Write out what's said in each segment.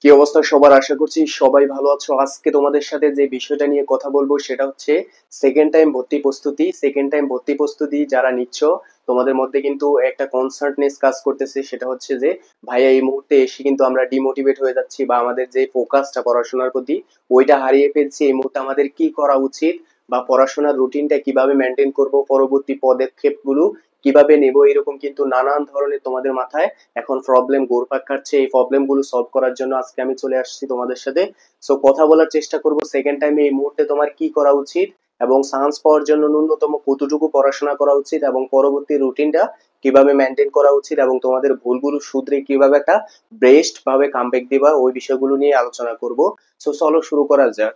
কি অবস্থা সবার? আশা করছি সবাই ভালো আছো। আজকে তোমাদের সাথে যে বিষয়টা নিয়ে কথা বলবো সেটা হচ্ছে সেকেন্ড টাইম ভর্তি প্রস্তুতি। সেকেন্ড টাইম ভর্তি প্রস্তুতি যারা নিচ্ছ, তোমাদের মধ্যে কিন্তু একটা কনসার্টনেস কাজ করতেছে। সেটা হচ্ছে যে ভাইয়া এই মুহূর্তে এসে কিন্তু আমরা ডিমোটিভেট হয়ে যাচ্ছি, বা আমাদের যে ফোকাসটা পড়াশোনার প্রতি ওইটা হারিয়ে ফেলছি। এই মুহূর্তে আমাদের কি করা উচিত, বা পড়াশোনার রুটিনটা কিভাবে মেনটেন করব, পরবর্তী পদক্ষেপগুলো কিভাবে নেব, এরকম কিন্তু নানান ধরনের তোমাদের মাথায় এখন প্রবলেম ঘুরপাক খাচ্ছে। এই প্রবলেম গুলো সলভ করার জন্য আজকে আমি চলে আসছি তোমাদের সাথে। সো কথা বলার চেষ্টা করব সেকেন্ড টাইমে এই মুহূর্তে তোমার কি করা উচিত, এবং চান্স পাওয়ার জন্য ন্যূনতম কতটুকু পড়াশোনা করা উচিত, এবং পরবর্তী রুটিনটা কিভাবে মেনটেন করা উচিত, এবং তোমাদের ভুলগুলো শুধরে কিভাবে একটা বেস্ট ভাবে কামব্যাক দিবা, ওই বিষয়গুলো নিয়ে আলোচনা করব। সো চলো শুরু করা যাক।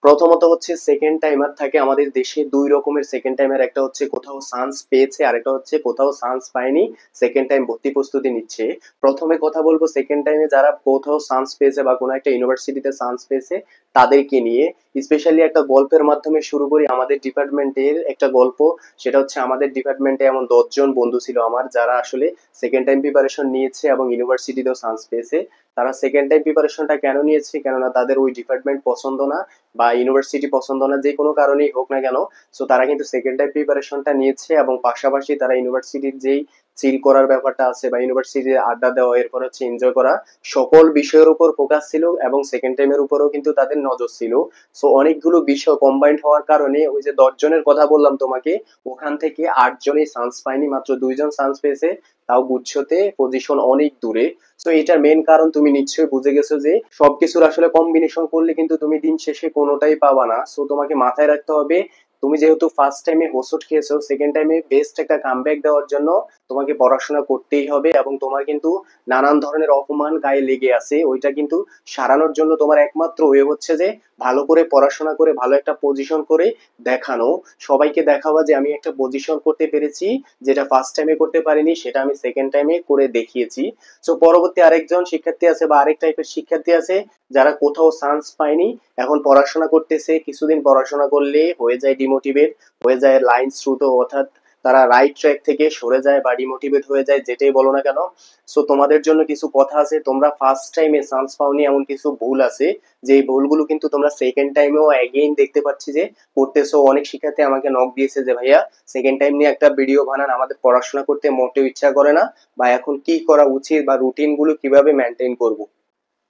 প্রথমত হচ্ছে সেকেন্ড টাইমার থাকে আমাদের দেশে দুই রকমের সেকেন্ড টাইমার, একটা হচ্ছে কোথাও চান্স পেয়েছে, আর একটা হচ্ছে কোথাও চান্স পায়নি, সেকেন্ড টাইম ভর্তি প্রস্তুতি নিচ্ছে। প্রথমে কথা বলবো সেকেন্ড টাইমে যারা কোথাও চান্স পেয়েছে বা কোনো একটা ইউনিভার্সিটিতে চান্স পেয়েছে তাদেরকে নিয়ে। স্পেশালি একটা গল্পের মাধ্যমে শুরু করি। আমাদের ডিপার্টমেন্টের একটা গল্প। সেটা হচ্ছে আমাদের ডিপার্টমেন্টে এমন 10 জন বন্ধু ছিল আমার, যারা আসলে সেকেন্ড টাইম প্রিপারেশন নিয়েছে এবং ইউনিভার্সিটিতেও চান্স পেয়েছে। তারা সেকেন্ড টাইম প্রিপারেশনটা কেন নিয়েছে? কেননা তাদের ওই ডিপার্টমেন্ট পছন্দ না বা ইউনিভার্সিটি পছন্দ না, যে কোনো কারণেই হোক না কেন। সো তারা কিন্তু সেকেন্ড টাইম প্রিপারেশনটা নিয়েছে, এবং পাশাপাশি তারা ইউনিভার্সিটির যেই চিল করার ব্যাপারটা আছে বা ইউনিভার্সিটির আড্ডা দেওয়া, এরপর হচ্ছে এনজয় করা, সকল বিষয়ের উপর ফোকাস ছিল, এবং সেকেন্ড টাইমের উপরেও কিন্তু তাদের নজর ছিল। সো অনেকগুলো বিষয় কম্বাইন্ড হওয়ার কারণে ওই যে 10 জনের কথা বললাম তোমাকে, ওখান থেকে 8 জনই চান্স পায়নি, মাত্র 2 জন চান্স পেয়েছে, তাও গুচ্ছতে, পজিশন অনেক দূরে। তো এটার মেন কারণ তুমি নিশ্চয়ই বুঝে গেছো যে সবকিছুর আসলে কম্বিনেশন করলে কিন্তু তুমি দিন শেষে কোনোটাই পাবা না। সো তোমাকে মাথায় রাখতে হবে, তুমি যেহেতু ফার্স্ট টাইমে হোঁচট খেয়েছো, সেকেন্ড টাইমে বেস্ট একটা কামব্যাক দেওয়ার জন্য তোমাকে পড়াশোনা করতেই হবে। এবং তোমার কিন্তু নানান ধরনের অপমান গায়ে লেগে আছে, ওইটা কিন্তু সারানোর জন্য তোমার একমাত্র ওয়ে হচ্ছে যে ভালো করে পড়াশোনা করে ভালো একটা পজিশন করে দেখানো। সবাইকে দেখাবা যে আমি একটা পজিশন করতে পেরেছি, যেটা ফার্স্ট টাইমে করতে পারিনি সেটা আমি সেকেন্ড টাইমে করে দেখিয়েছি। সো পরবর্তী আরেকজন শিক্ষার্থী আছে বা আরেক টাইপের শিক্ষার্থী আছে যারা কোথাও চান্স পায়নি, এখন পড়াশোনা করতেছে। কিছুদিন পড়াশোনা করলে হয়ে যায় ডিমোটিভেট, হয়ে যায় লাইন শ্রুত, অর্থাৎ তারা রাইট ট্র্যাক থেকে সরে যায় বা ডিমোটিভেট হয়ে যায়, যেটাই বলো না কেন। সো তোমাদের জন্য কিছু কথা আছে। তোমরা ফার্স্ট টাইমে চান্স পাওনি, এমন কিছু ভুল আছে, যে ভুলগুলো কিন্তু তোমরা সেকেন্ড টাইমেও অ্যাগেইন দেখতে পাচ্ছি যে করতেছো। অনেক শিক্ষার্থী আমাকে নক দিয়েছে যে ভাইয়া সেকেন্ড টাইম নিয়ে একটা ভিডিও বানান, আমাদের পড়াশোনা করতে মোটেও ইচ্ছা করে না, বা এখন কি করা উচিত বা রুটিন গুলো কিভাবে মেনটেন করব।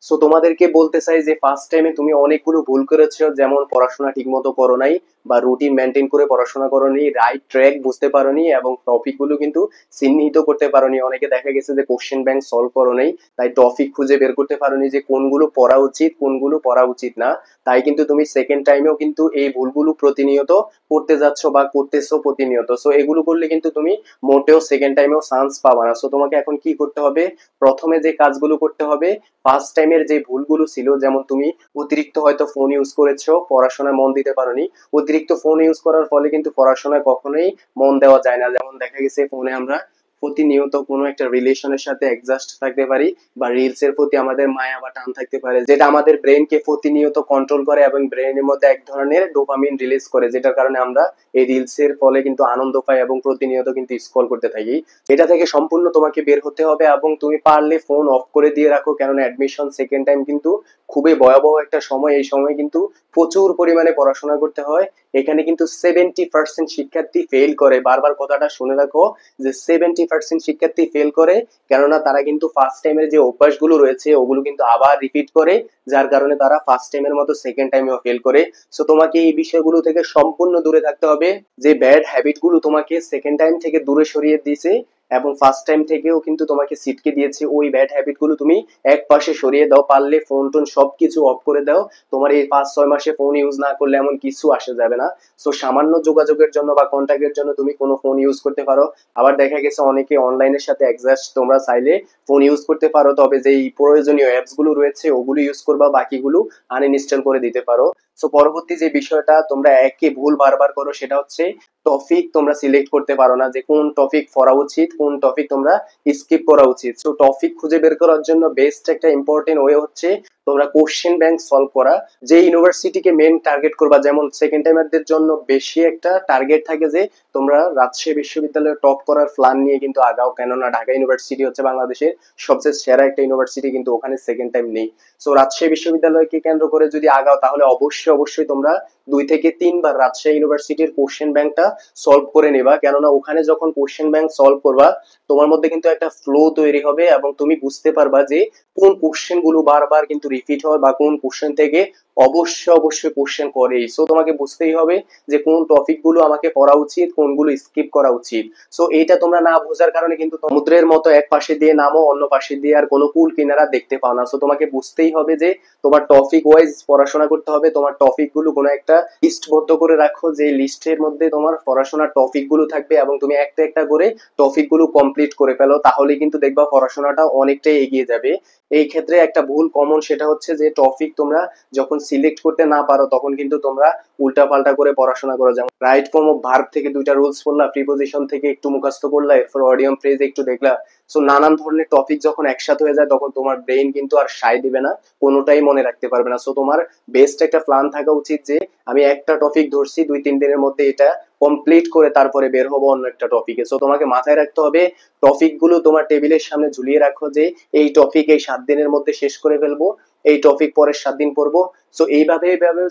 সো তোমাদেরকে বলতে চাই যে ফার্স্ট টাইমে তুমি অনেকগুলো ভুল করেছো, যেমন পড়াশোনা ঠিক মতো করো নাই, বা রুটিন মেনটেন করে পড়াশোনা করোনি, রাইট ট্র্যাক বুঝতে পারোনি, এবং টপিক গুলো কিন্তু চিহ্নিত করতে পারোনি। অনেকে দেখা গেছে যে কোশ্চেন ব্যাংক সলভ করো নাই, তাই টপিক খুঁজে বের করতে পারোনি যে কোনগুলো পড়া উচিত কোনগুলো পড়া উচিত না। তাই কিন্তু তুমি সেকেন্ড টাইমেও কিন্তু এই ভুলগুলো প্রতিনিয়ত করতে যাচ্ছ বা করতেছো প্রতিনিয়ত। সো এগুলো করলে কিন্তু তুমি মোটেও সেকেন্ড টাইমেও চান্স পাবা না। সো তোমাকে এখন কি করতে হবে? প্রথমে যে কাজগুলো করতে হবে, ফার্স্ট টাইমের যে ভুলগুলো ছিল, যেমন তুমি অতিরিক্ত হয়তো ফোন ইউজ করেছো, পড়াশোনায় মন দিতে পারোনি। অতিরিক্ত ফোন ইউজ করার ফলে কিন্তু পড়াশোনায় কখনোই মন দেওয়া যায় না। যেমন দেখা গেছে ফোনে আমরা প্রতিনিয়ত কোনো একটা রিলেশনের সাথে অ্যাডজাস্ট থাকতে পারি, বা রিলস এর প্রতি আমাদের মায়া বা টান থাকতে পারে, যেটা আমাদের ব্রেনকে প্রতিনিয়ত কন্ট্রোল করে এবং ব্রেনের মধ্যে এক ধরনের ডোপামিন রিলিজ করে, যেটার কারণে আমরা এই রিলস এর ফলে কিন্তু আনন্দ পাই এবং প্রতিনিয়ত কিন্তু স্ক্রল করতে থাকি। এটা থেকে সম্পূর্ণ তোমাকে বের হতে হবে, এবং তুমি পারলে ফোন অফ করে দিয়ে রাখো, কেননা অ্যাডমিশন সেকেন্ড টাইম কিন্তু খুবই ভয়াবহ একটা সময়। এই সময় কিন্তু প্রচুর পরিমাণে পড়াশোনা করতে হয়। এখানে কিন্তু 70% শিক্ষার্থী ফেল করে। বারবার কথাটা শুনে রাখো যে 70% শিক্ষার্থী ফেল করে, কেননা তারা কিন্তু ফার্স্ট টাইমের যে অভ্যাসগুলো রয়েছে ওগুলো কিন্তু আবার রিপিট করে, যার কারণে তারা ফার্স্ট টাইমের মতো সেকেন্ড টাইমেও ফেল করে। সো তোমাকে এই বিষয়গুলো থেকে সম্পূর্ণ দূরে থাকতে হবে। যে ব্যাড হ্যাবিট গুলো তোমাকে সেকেন্ড টাইম থেকে দূরে সরিয়ে দিয়েছে এবং ফার্স্ট টাইম থেকেও কিন্তু তোমাকে সিটকে দিয়েছে, ওই ব্যাড হ্যাবিট গুলো তুমি এক পাশে সরিয়ে দাও। পারলে ফোন টোন সবকিছু অফ করে দাও। তোমার এই 5-6 মাসে ফোন ইউজ না করলে এমন কিছু আসে যাবে না। সো সামান্য যোগাযোগের জন্য বা কন্ট্যাক্টের জন্য তুমি কোনো ফোন ইউজ করতে পারো। আবার দেখা গেছে অনেকে অনলাইনের সাথে অ্যাডজাস্ট তোমরা চাইলে ফোন ইউজ করতে পারো, তবে যেই প্রয়োজনীয় অ্যাপস গুলো রয়েছে ওগুলো ইউজ করবা, বাকিগুলো আনইনস্টল করে দিতে পারো। সো পরবর্তী যে বিষয়টা তোমরা একই ভুল বারবার করো সেটা হচ্ছে টপিক তোমরা সিলেক্ট করতে পারো না, যে কোন টপিক পড়া উচিত, কোন টপিক তোমরা স্কিপ করা উচিত। সো টপিক খুঁজে বের করার জন্য বেস্ট একটা ইম্পর্টেন্ট ওয়ে হচ্ছে তোমরা কোশ্চেন ব্যাংক সলভ করা। যে ইউনিভার্সিটিকে মেন টার্গেট করবা, যেমন সেকেন্ড টাইমারদের জন্য বেশি একটা টার্গেট থাকে যে তোমরা রাজশাহী বিশ্ববিদ্যালয়ে টপ করার প্ল্যান নিয়ে কিন্তু আগাও, কেননা ঢাকা ইউনিভার্সিটি হচ্ছে বাংলাদেশের সবচেয়ে সেরা একটা ইউনিভার্সিটি, কিন্তু ওখানে সেকেন্ড টাইম নেই। সো রাজশাহী বিশ্ববিদ্যালয়কে কেন্দ্র করে যদি আগাও তাহলে অবশ্যই অবশ্যই তোমরা 2 থেকে 3 বার রাজশাহী ইউনিভার্সিটির কোশ্চেন ব্যাংকটা সলভ করে নেবা, কেননা ওখানে যখন কোশ্চেন ব্যাংক সলভ করবা তোমার মধ্যে কিন্তু একটা ফ্লো তৈরি হবে এবং তুমি বুঝতে পারবা যে কোন কোশ্চেন গুলো বারবার কিন্তু রিপিট হয় বা কোন কোশ্চেন থেকে অবশ্যই অবশ্যই কোশ্চেন করে। সো তোমাকে বুঝতেই হবে যে কোন টপিক গুলো আমাকে পড়া উচিত, কোনগুলো স্কিপ করা উচিত। সো এইটা তোমরা না বোঝার কারণে কিন্তু সমুদ্রের মতো এক পাশে দিয়ে নামো, অন্য পাশে দিয়ে আর কোনো কুল কিনারা দেখতে পাও না। সো তোমাকে বুঝতেই হবে যে তোমার টপিক ওয়াইজ পড়াশোনা করতে হবে, তোমার টপিক গুলো কোনো একটা লিস্টবদ্ধ করে রাখো, যে লিস্টের মধ্যে তোমার পড়াশোনার টপিক গুলো থাকবে এবং তুমি একটা একটা করে টপিক গুলো কমপ্লিট করে ফেলো, তাহলে কিন্তু দেখবা পড়াশোনাটা অনেকটাই এগিয়ে যাবে। এই ক্ষেত্রে একটা ভুল কমন সেটা হচ্ছে যে টপিক তোমরা যখন সিলেক্ট করতে না পারো তখন কিন্তু তোমরা উল্টা পাল্টা করে পড়াশোনা করো, যেমন রাইট ফর্ম অফ ভার্ব থেকে 2টা রুলস পড়লা, প্রিপোজিশন থেকে একটু মুখস্থ করলা, এরপর অডিয়াম ফ্রেজ একটু দেখলা। সো নানান ধরনের টপিক যখন একসাথে হয়ে যায় তখন তোমার ব্রেন কিন্তু আর সায় দিবে না, কোনোটাই মনে রাখতে পারবে না। সো তোমার বেস্ট একটা প্ল্যান থাকা উচিত যে আমি একটা টপিক ধরছি, 2-3 দিনের মধ্যে এটা কমপ্লিট করে তারপরে বের হবো অন্য একটা টপিকে। সো তোমাকে মাথায় রাখতে হবে টপিক গুলো তোমার টেবিলের সামনে ঝুলিয়ে রাখো, যে এই টপিক এই 7 দিনের মধ্যে শেষ করে ফেলবো, এই টপিক পরের 7 দিন পড়বো। সো এইভাবে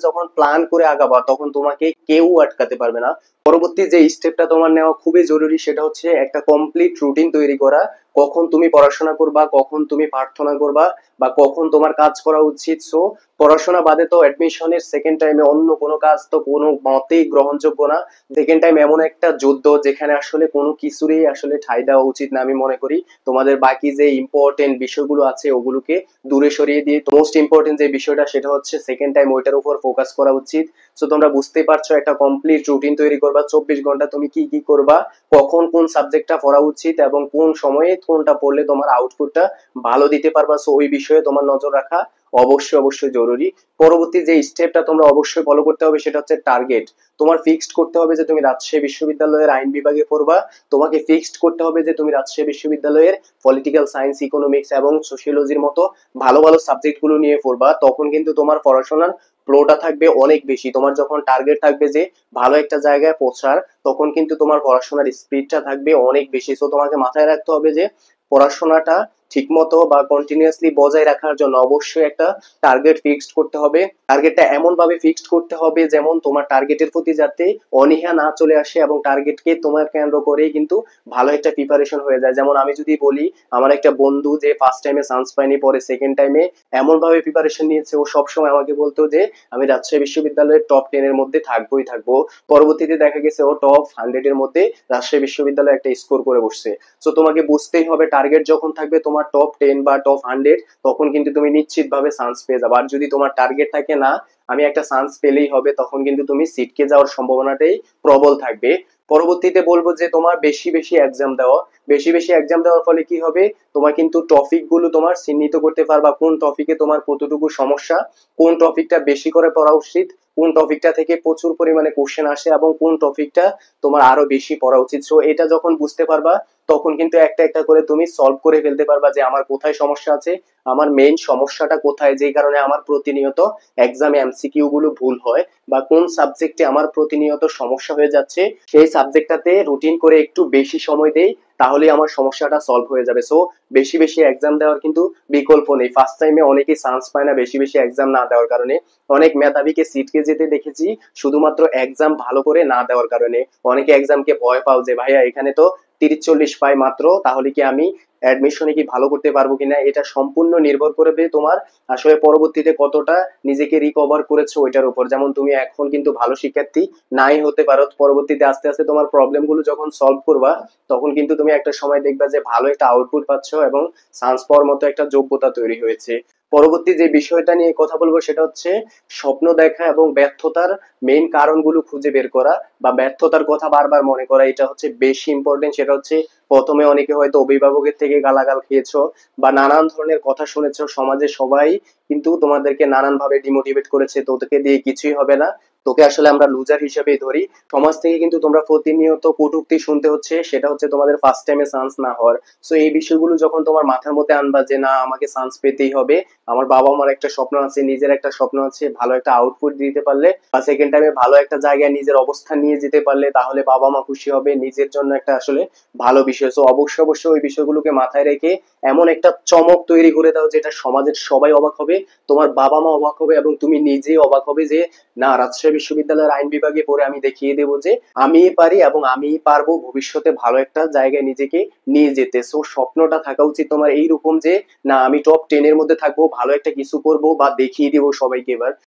যখন প্ল্যান করে আগাবা তখন তোমাকে কেউ আটকাতে পারবে না। পরবর্তী যে স্টেপটা তোমার নেওয়া খুবই জরুরি সেটা হচ্ছে একটা কমপ্লিট রুটিন তৈরি করা। কখন তুমি পড়াশোনা করবা, কখন তুমি প্রার্থনা করবা, বা কখন তোমার কাজ করা উচিত। সো পড়াশোনা বাদে তো অ্যাডমিশনের সেকেন্ড টাইমে অন্য কোনো কাজ তো কোনো মতেই গ্রহণযোগ্য না। সেকেন্ড টাইম এমন একটা যুদ্ধ যেখানে আসলে কোনো কিছুরই আসলে ঠাঁই দেওয়া উচিত না আমি মনে করি। তোমাদের বাকি যে ইম্পর্টেন্ট বিষয়গুলো আছে ওগুলোকে দূরে সরিয়ে দিয়ে মোস্ট ইম্পর্টেন্ট যে বিষয়টা সেটা হচ্ছে সেকেন্ড টাইম ওইটার উপর ফোকাস করা উচিত। সো তোমরা বুঝতেই পারছো একটা কমপ্লিট রুটিন তৈরি করবা, 24 ঘন্টা তুমি কি কি করবা, কখন কোন সাবজেক্টটা পড়া উচিত এবং কোন সময়ে কোনটা পড়লে তোমার আউটপুটটা ভালো দিতে পারবা। সো ওই বিষয়ে তোমার নজর রাখা অবশ্যই অবশ্যই জরুরি। পরবর্তী যে স্টেপটা তোমরা অবশ্যই ফলো করতে হবে সেটা হচ্ছে টার্গেট। তোমার ফিক্সড করতে হবে যে তুমি রাজশাহী বিশ্ববিদ্যালয়ের আইন বিভাগে পড়বা, তোমাকে ফিক্সড করতে হবে যে তুমি রাজশাহী বিশ্ববিদ্যালয়ের পলিটিক্যাল সায়েন্স, ইকোনমিক্স এবং সোশিওলজির মতো ভালো ভালো সাবজেক্ট গুলো নিয়ে পড়বা। তখন কিন্তু তোমার পড়াশোনার ফ্লোটা থাকবে অনেক বেশি। তোমার যখন টার্গেট থাকবে যে ভালো একটা জায়গায় পৌঁছার, তখন কিন্তু তোমার পড়াশোনার স্পিডটা থাকবে অনেক বেশি। সো তোমাকে মাথায় রাখতে হবে যে পড়াশোনাটা ঠিকমতো বা কন্টিনিউয়াসলি বজায় রাখার জন্য অবশ্যই একটা টার্গেট ফিক্সড করতে হবে। টার্গেটটা এমন ভাবে ফিক্সড করতে হবে যেমন তোমার টার্গেটের প্রতি যাতে অনীহা না চলে আসে এবং টার্গেটকে তোমার কেন্দ্র করেই কিন্তু ভালো একটা প্রিপারেশন হয়ে যায়। যেমন আমি যদি বলি, আমার একটা বন্ধু যে ফার্স্ট টাইমে চান্স পায়নি, পরে সেকেন্ড টাইমে এমন ভাবে প্রিপারেশন নিয়েছে, ও সবসময় আমাকে বলতো যে আমি রাজশাহী বিশ্ববিদ্যালয়ের টপ 10-এর মধ্যে থাকবোই থাকবো। পরবর্তীতে দেখা গেছে ও টপ 100-এর মধ্যে রাজশাহী বিশ্ববিদ্যালয়ে একটা স্কোর করে বসছে। সো তোমাকে বুঝতেই হবে টার্গেট যখন থাকবে তোমার টপ 10 বা টপ 100, তখন কিন্তু তুমি নিশ্চিত ভাবে চান্স পেয়ে যাবে। আর যদি তোমার টার্গেট থাকে না আমি একটা চান্স পেলেই হবে, তখন কিন্তু তুমি সিটকে যাওয়ার সম্ভাবনাটাই প্রবল থাকবে। পরবর্তীতে বলবো যে তোমার বেশি বেশি এক্সাম দেওয়া। বেশি বেশি এক্সাম দেওয়ার ফলে কি হবে, তোমার কিন্তু টপিক গুলো তোমার চিহ্নিত করতে পারবা কোন টপিকে তোমার কতটুকু সমস্যা, কোন টপিকটা বেশি করে পড়া উচিত, কোন টপিকটা থেকে প্রচুর পরিমাণে কোশ্চেন আসে এবং কোন টপিকটা তোমার আরো বেশি পড়া উচিত। সো এটা যখন বুঝতে পারবা তখন কিন্তু একটা একটা করে তুমি সলভ করে ফেলতে পারবা যে আমার কোথায় সমস্যা আছে, আমার মেইন সমস্যাটা কোথায়, যেই কারণে আমার প্রতিনিয়ত এক্সামে এমসিকিউ গুলো ভুল হয়, বা কোন সাবজেক্টে আমার প্রতিনিয়ত সমস্যা হয়ে যাচ্ছে, সেই সাবজেক্টটাতে রুটিন করে একটু বেশি সময় দেই, তাহলে আমার সমস্যাটা সলভ হয়ে যাবে। সো বেশি বেশি এক্সাম দেওয়ার কিন্তু বিকল্প নেই। ফার্স্ট টাইমে অনেকেই চান্স পায় না বেশি বেশি এক্সাম না দেওয়ার কারণে। অনেক মেধাবীকে সিটকে যেতে দেখেছি শুধুমাত্র এক্সাম ভালো করে না দেওয়ার কারণে। অনেকে এক্সামকে ভয় পাও যে ভাইয়া এখানে তো 30-40 পাই মাত্র, তাহলে কি আমি অ্যাডমিশনে কি ভালো করতে পারবো কিনা। এটা সম্পূর্ণ নির্ভর করবে তোমার আসলে পরবর্তীতে কতটা নিজেকে রিকভার করেছো ওইটার উপর। যেমন তুমি এখন কিন্তু ভালো শিক্ষার্থী নাই হতে পারো, পরবর্তীতে আস্তে আস্তে তোমার প্রবলেম গুলো যখন সলভ করবা তখন কিন্তু তুমি একটা সময় দেখবা যে ভালো একটা আউটপুট পাচ্ছ এবং চান্স পাওয়ার মতো একটা যোগ্যতা তৈরি হয়েছে। পরবর্তী যে বিষয়টা নিয়ে কথা বলবো সেটা হচ্ছে স্বপ্ন দেখা এবং ব্যর্থতার মেইন কারণগুলো খুঁজে বের করা বা ব্যর্থতার কথা বারবার মনে করা, এটা হচ্ছে বেশি ইম্পর্টেন্ট। সেটা হচ্ছে প্রথমে অনেকে হয়তো অভিভাবকের থেকে গালাগাল খেয়েছো বা নানান ধরনের কথা শুনেছো, সমাজে সবাই কিন্তু তোমাদেরকে নানান ভাবে ডিমোটিভেট করেছে, তোদেরকে দিয়ে কিছুই হবে না, তোকে আসলে আমরা লুজার হিসেবেই ধরি। সমাজ থেকে কিন্তু তোমরা প্রতিনিয়ত কটূক্তি শুনতে হচ্ছে, সেটা হচ্ছে তোমাদের ফার্স্ট টাইমে চান্স না হওয়ার। সো এই বিষয়গুলো যখন তোমার মাথার মধ্যে আনবা যে না আমাকে চান্স পেতেই হবে, আমার বাবা মার একটা স্বপ্ন আছে, নিজের একটা স্বপ্ন আছে, ভালো একটা আউটপুট দিতে পারলে বা সেকেন্ড টাইমে ভালো একটা জায়গায় নিজের অবস্থান নিয়ে যেতে পারলে তাহলে বাবা মা খুশি হবে, নিজের জন্য একটা আসলে ভালো বিষয়। সো অবশ্যই অবশ্যই ওই বিষয়গুলোকে মাথায় রেখে এমন একটা চমক তৈরি করে দাও যেটা সমাজের সবাই অবাক হবে, তোমার বাবা মা অবাক হবে এবং তুমি নিজেই অবাক হবে যে না, রাজশাহী বিশ্ববিদ্যালয়ের আইন বিভাগে পড়ে আমি দেখিয়ে দেবো যে আমি পারি এবং আমি পারবো ভবিষ্যতে ভালো একটা জায়গায় নিজেকে নিয়ে যেতে। সো স্বপ্নটা থাকা উচিত তোমার এইরকম যে না আমি টপ 10 এর মধ্যে থাকবো, ভালো একটা কিছু করবো বা দেখিয়ে দিব সবাইকে এবার।